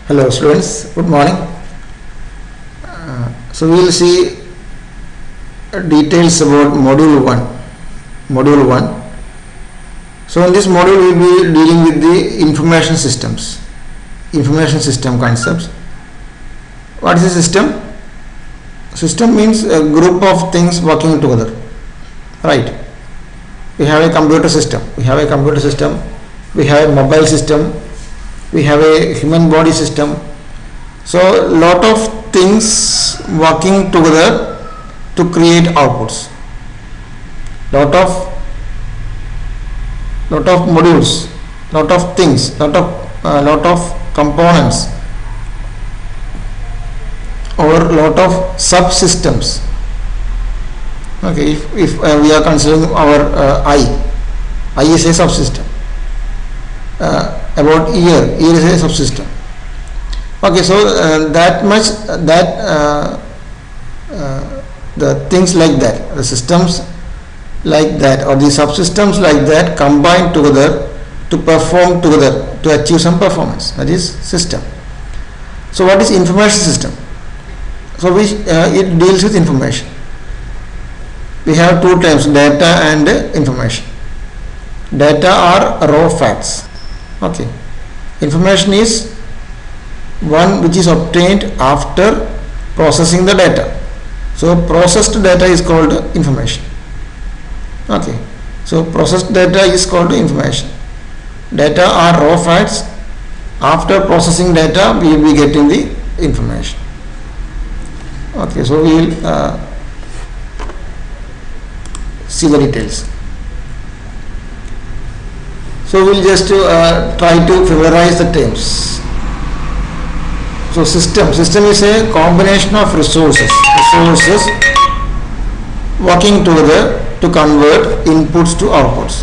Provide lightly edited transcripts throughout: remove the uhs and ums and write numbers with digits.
Hello students, good morning. So we will see details about module 1. Module 1. So in this module we will be dealing with the information systems. Information system concepts. What is a system? System means a group of things working together. Right. We have a computer system. We have a mobile system. We have a human body system. So lot of things working together to create outputs. Lot of modules, lot of things, lot of components, or lot of subsystems. Okay, if we are considering our eye is a subsystem. About ear is a subsystem. Okay, so the things like that, the systems like that, or the subsystems like that combine together to perform together to achieve some performance. That is system. So what is information system? So it deals with information. We have two terms, data and information. Data are raw facts. Okay. Information is one which is obtained after processing the data. So processed data is called information. Okay. So processed data is called information. Data are raw facts. After processing data, we will be getting the information. Okay. So we will see the details. So we will just try to familiarize the terms. So system is a combination of resources working together to convert inputs to outputs.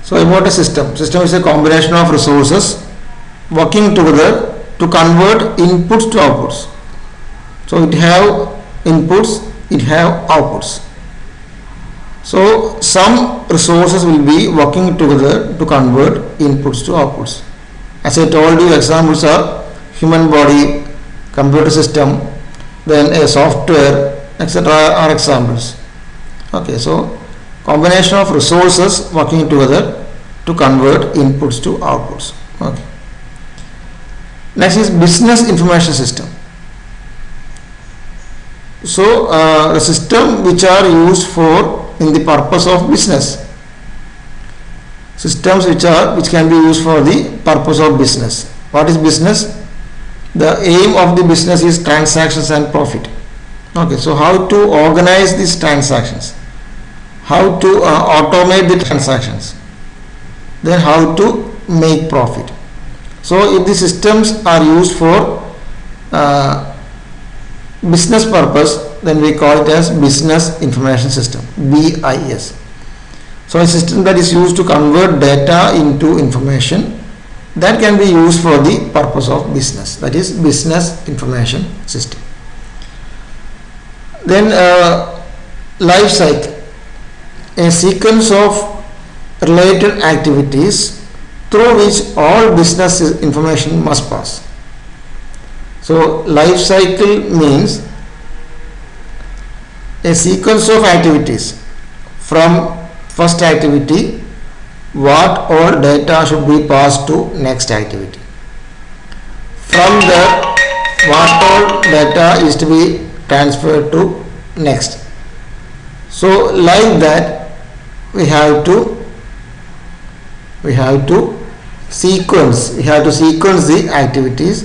So about a system is a combination of resources working together to convert inputs to outputs. So it have inputs, it have outputs. So some resources will be working together to convert inputs to outputs. As I told you, examples are human body, computer system, then a software, etc. are examples. Okay, so combination of resources working together to convert inputs to outputs. Okay. Next is business information system. So the system which are used for in the purpose of business. Systems which can be used for the purpose of business. What is business? The aim of the business is transactions and profit. Okay, so how to organize these transactions, how to automate the transactions, then how to make profit. So if the systems are used for business purpose, then we call it as business information system, BIS. So a system that is used to convert data into information that can be used for the purpose of business, that is business information system. Then life cycle, a sequence of related activities through which all business information must pass. So life cycle means a sequence of activities. From first activity, what all data should be passed to next activity. From there, what all data is to be transferred to next. So like that, we have to sequence the activities,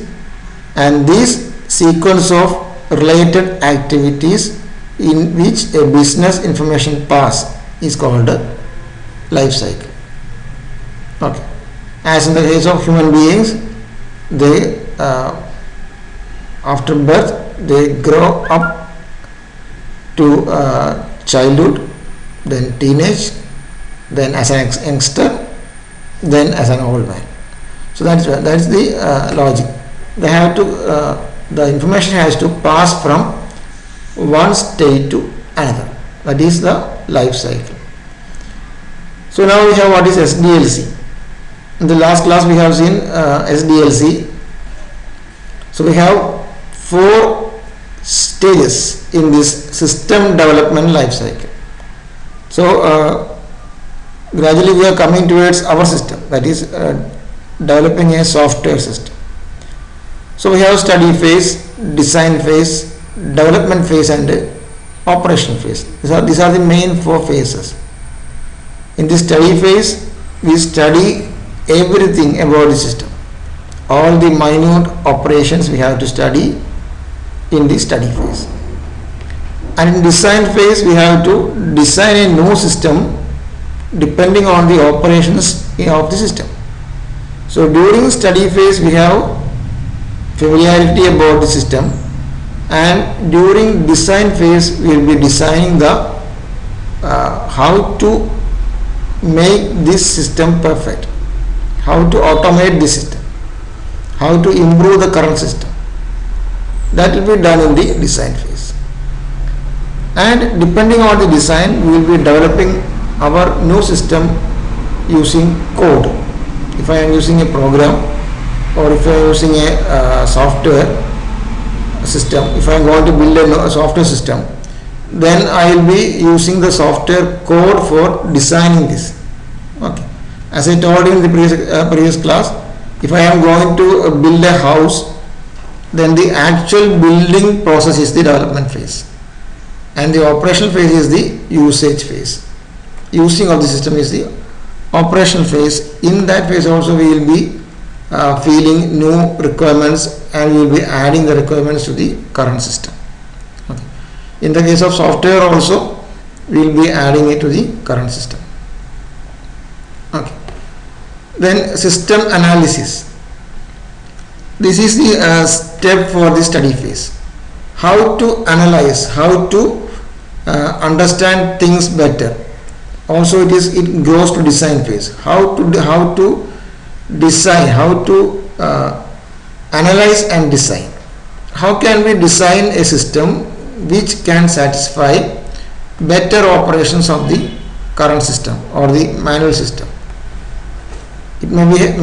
and this sequence of related activities in which a business information pass is called a life cycle. Okay. As in the case of human beings, they after birth they grow up to childhood, then teenage, then as an youngster, then as an old man. So that is the logic. They have to the information has to pass from one state to another. That is the life cycle. So now we have what is SDLC. In the last class we have seen SDLC. So we have 4 stages in this system development life cycle. So gradually we are coming towards our system, that is developing a software system. So we have study phase, design phase, development phase and operation phase. These are the main 4 phases. In the study phase we study everything about the system. All the minute operations we have to study in the study phase. And in design phase we have to design a new system depending on the operations of the system. So during study phase we have familiarity about the system, and during design phase we will be designing the how to make this system perfect, how to automate the system, how to improve the current system. That will be done in the design phase. And depending on the design we will be developing our new system using code. If I am using a program or if I am using a software system, if I am going to build a software system, then I will be using the software code for designing this. Okay. As I told you in the previous class, if I am going to build a house, then the actual building process is the development phase, and the operational phase is the usage phase. Using of the system is the operational phase. In that phase also we will be feeling new requirements, and we will be adding the requirements to the current system. Okay. In the case of software also we will be adding it to the current system. Okay. Then system analysis. This is the step for the study phase. How to analyze, how to understand things better. Also it goes to design phase. How to design, how to analyze and design. How can we design a system which can satisfy better operations of the current system or the manual system? It may be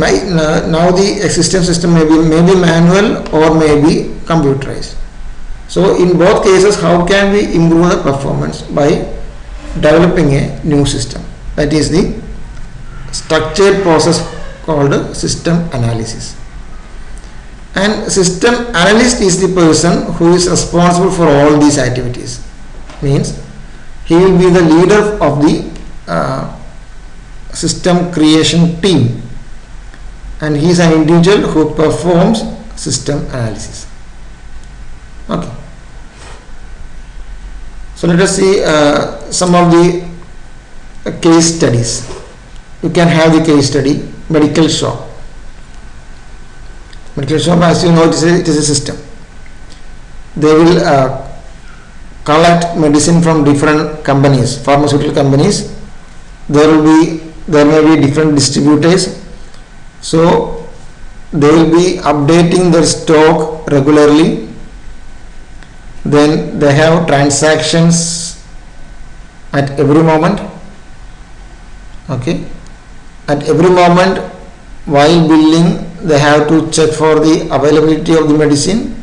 now the existing system may be manual or may be computerized. So in both cases, how can we improve the performance? By developing a new system. That is the structured process called system analysis. And system analyst is the person who is responsible for all these activities. Means he will be the leader of the system creation team, and he is an individual who performs system analysis. Okay. So let us see some of the case studies. You can have the case study, medical shop. Medical shop, as you know, it is a system. They will collect medicine from different companies, pharmaceutical companies. There may be different distributors. So they will be updating their stock regularly. Then they have transactions at every moment. Okay. At every moment while billing, they have to check for the availability of the medicine.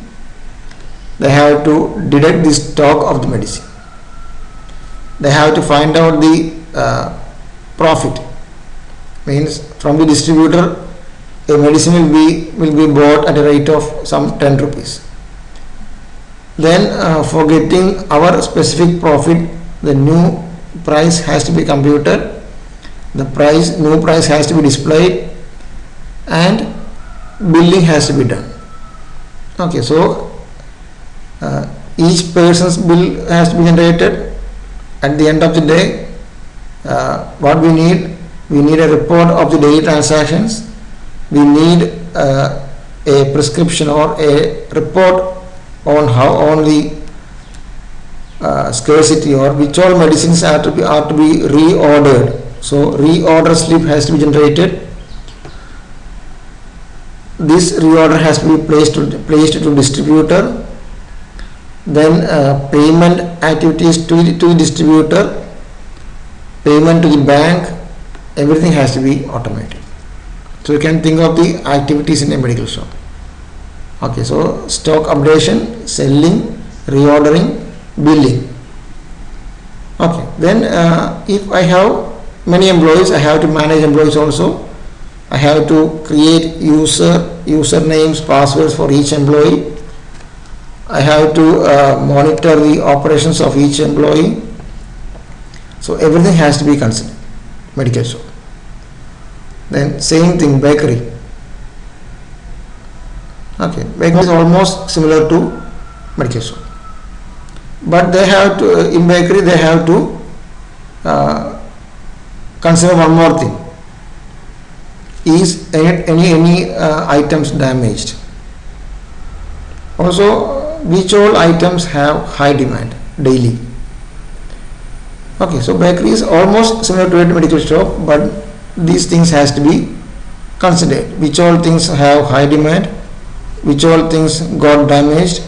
They have to deduct the stock of the medicine. They have to find out the profit. Means from the distributor, a medicine will be bought at a rate of some 10 rupees. Then for getting our specific profit, the new price has to be computed. The new price has to be displayed, and billing has to be done. Okay, so each person's bill has to be generated. At the end of the day, what we need a report of the daily transactions. We need a prescription or a report on the scarcity, or which all medicines are to be reordered. So reorder slip has to be generated. This reorder has to be placed to distributor. Then payment activities to the distributor, payment to the bank, everything has to be automated. So you can think of the activities in a medical shop. Okay, so stock updation, selling, reordering, billing. Okay, then if I have many employees, I have to manage employees also. I have to create usernames, passwords for each employee. I have to monitor the operations of each employee. So everything has to be considered. Medical shop. Then same thing, bakery. Okay, bakery is almost similar to medical shop, but they have to, in bakery they have to consider one more thing. Is any items damaged? Also, which all items have high demand daily? Okay, so bakery is almost similar to a medical shop, but these things has to be considered. Which all things have high demand, which all things got damaged,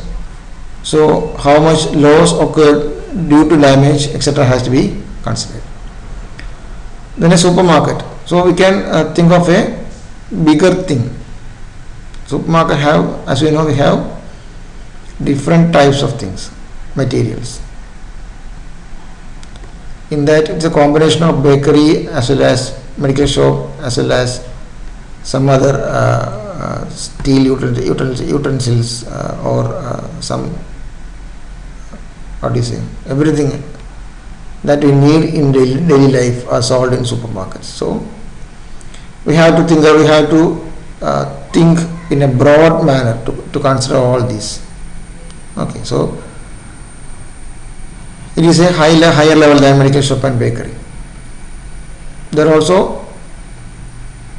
so how much loss occurred due to damage, etc. has to be considered. Then a supermarket. So we can think of a bigger thing. Supermarket have, as we know, we have different types of things, materials. In that, it's a combination of bakery as well as medical shop as well as some other steel utensils or some, what do you say, everything that we need in daily life are sold in supermarkets. So we have to think in a broad manner to consider all these. Okay, so it is a higher level than medical shop and bakery. There are also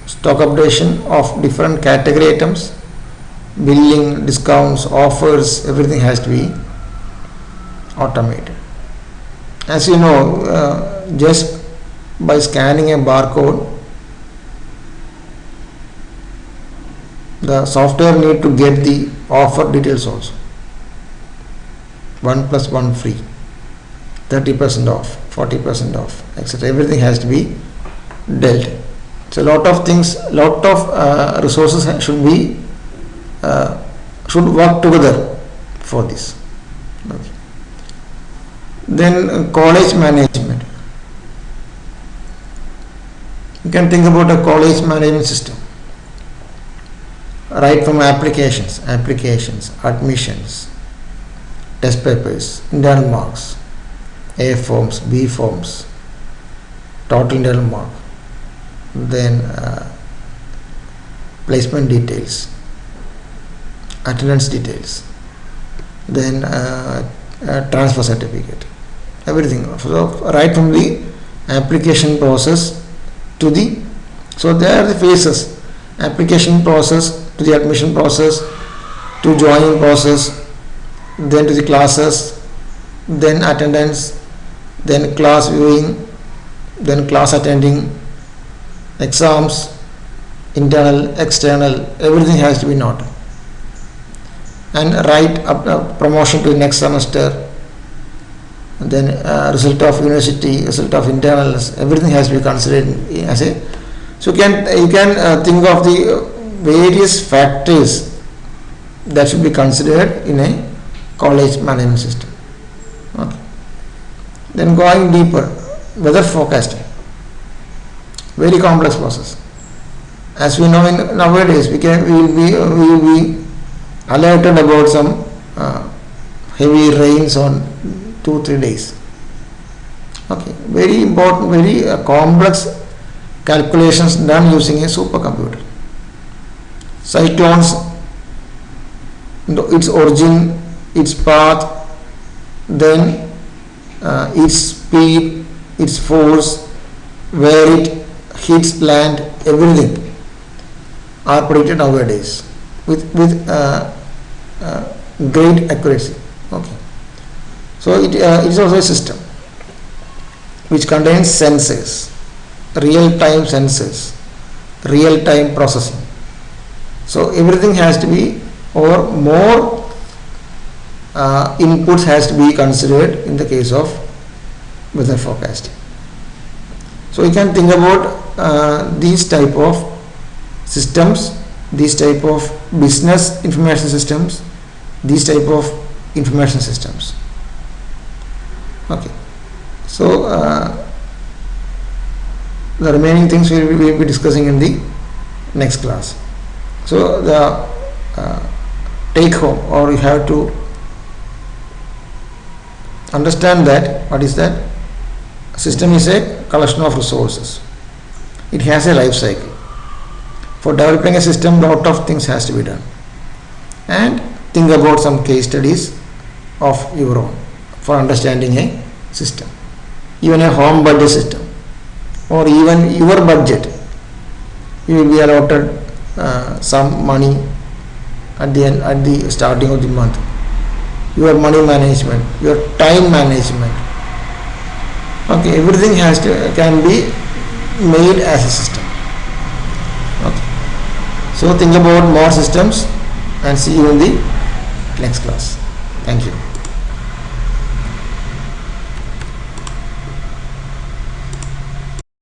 stock updation of different category items, billing, discounts, offers, everything has to be automated. As you know, just by scanning a barcode, the software need to get the offer details also. 1 plus 1 free, 30% off, 40% off, etc. Everything has to be dealt. So lot of things, resources should work together for this. Okay. Then college management. You can think about a college management system. Right from applications, admissions, test papers, internal marks, A forms, B forms, total internal mark, then placement details, attendance details, then transfer certificate, everything. So right from the application process to the, so there are the phases: application process to the admission process to joining process, then to the classes, then attendance, then class viewing, then class attending, exams, internal, external, everything has to be noted. And write up promotion to the next semester, then result of university, result of internals, everything has to be considered as a. So you can think of the various factors that should be considered in a college management system. Okay. Then going deeper, weather forecasting, very complex process. As we know, in nowadays we will be alerted about some heavy rains on 2-3 days. Okay, very important, very complex calculations done using a supercomputer. Cyclones, its origin, its path, then its speed, its force, where it hits land, everything are predicted nowadays with great accuracy. Okay, so it is also a system which contains sensors, real-time sensors, real-time processing. So everything has to be, or more inputs has to be considered in the case of weather forecasting. So you can think about these type of systems, these type of business information systems, these type of information systems. Okay, so the remaining things we will be discussing in the next class. So the take home, or you have to understand that what is that system is a collection of resources. It has a life cycle. For developing a system, lot of things has to be done, and think about some case studies of your own for understanding a system. Even a home budget system, or even your budget, you will be allotted some money at the starting of the month. Your money management, your time management, okay, everything can be made as a system. Okay, so think about more systems and see you in the next class.